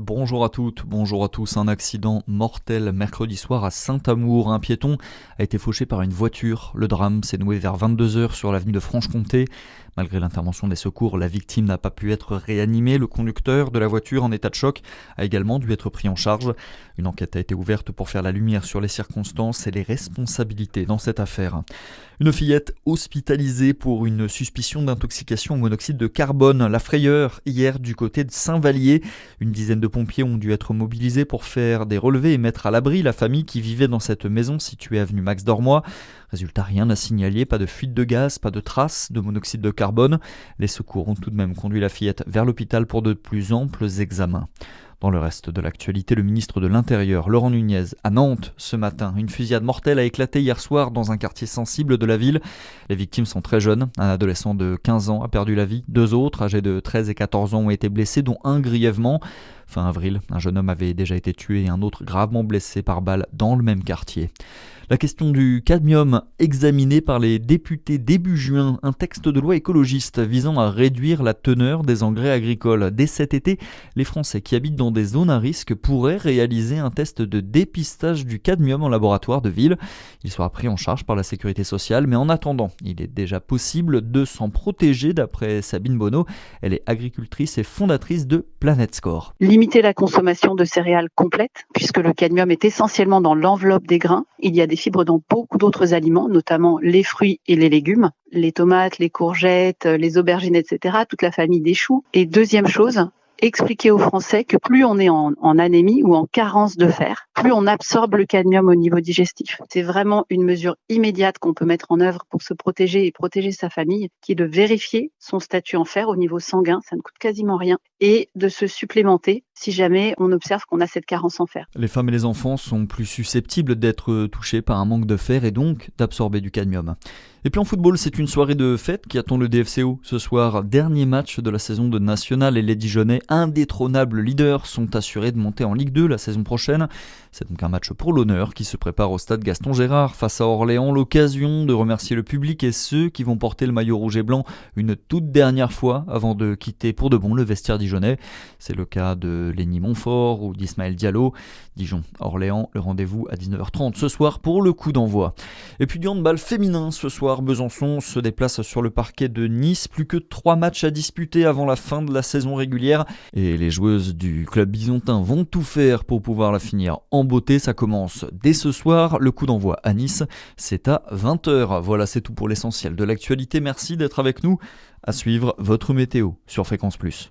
Bonjour à toutes, bonjour à tous. Un accident mortel mercredi soir à Saint-Amour. Un piéton a été fauché par une voiture. Le drame s'est noué vers 22h sur l'avenue de Franche-Comté. Malgré l'intervention des secours, la victime n'a pas pu être réanimée. Le conducteur de la voiture en état de choc a également dû être pris en charge. Une enquête a été ouverte pour faire la lumière sur les circonstances et les responsabilités dans cette affaire. Une fillette hospitalisée pour une suspicion d'intoxication au monoxyde de carbone. La frayeur hier du côté de Saint-Vallier. Une dizaine de pompiers ont dû être mobilisés pour faire des relevés et mettre à l'abri la famille qui vivait dans cette maison située avenue Max Dormoy. Résultat, rien à signaler, pas de fuite de gaz, pas de traces de monoxyde de carbone. Les secours ont tout de même conduit la fillette vers l'hôpital pour de plus amples examens. Dans le reste de l'actualité, le ministre de l'Intérieur, Laurent Nunez, à Nantes ce matin. Une fusillade mortelle a éclaté hier soir dans un quartier sensible de la ville. Les victimes sont très jeunes. Un adolescent de 15 ans a perdu la vie. 2 autres, âgés de 13 et 14 ans, ont été blessés, dont un grièvement. Fin avril, un jeune homme avait déjà été tué et un autre gravement blessé par balle dans le même quartier. La question du cadmium examinée par les députés début juin, un texte de loi écologiste visant à réduire la teneur des engrais agricoles. Dès cet été, les Français qui habitent dans des zones à risque pourraient réaliser un test de dépistage du cadmium en laboratoire de ville. Il sera pris en charge par la sécurité sociale, mais en attendant, il est déjà possible de s'en protéger d'après Sabine Bonneau. Elle est agricultrice et fondatrice de Planet Score. Limiter la consommation de céréales complètes, puisque le cadmium est essentiellement dans l'enveloppe des grains. Il y a des fibres dans beaucoup d'autres aliments, notamment les fruits et les légumes, les tomates, les courgettes, les aubergines, etc., toute la famille des choux. Et deuxième chose, expliquer aux Français que plus on est en anémie ou en carence de fer, plus on absorbe le cadmium au niveau digestif. C'est vraiment une mesure immédiate qu'on peut mettre en œuvre pour se protéger et protéger sa famille, qui est de vérifier son statut en fer au niveau sanguin, ça ne coûte quasiment rien, et de se supplémenter si jamais on observe qu'on a cette carence en fer. Les femmes et les enfants sont plus susceptibles d'être touchés par un manque de fer et donc d'absorber du cadmium. Et puis en football, c'est une soirée de fête qui attend le DFCO. Ce soir, dernier match de la saison de National et les Dijonais, indétrônables leaders, sont assurés de monter en Ligue 2 la saison prochaine. C'est donc un match pour l'honneur qui se prépare au stade Gaston Gérard face à Orléans. L'occasion de remercier le public et ceux qui vont porter le maillot rouge et blanc une toute dernière fois avant de quitter pour de bon le vestiaire dijonnais. C'est le cas de Lenny Montfort ou d'Ismaël Diallo. Dijon-Orléans, le rendez-vous à 19h30 ce soir pour le coup d'envoi. Et puis du handball féminin ce soir, Besançon se déplace sur le parquet de Nice. Plus que 3 matchs à disputer avant la fin de la saison régulière. Et les joueuses du club bisontin vont tout faire pour pouvoir la finir en beauté. Ça commence dès ce soir. Le coup d'envoi à Nice, c'est à 20h. Voilà, c'est tout pour l'essentiel de l'actualité. Merci d'être avec nous. À suivre votre météo sur Fréquence Plus.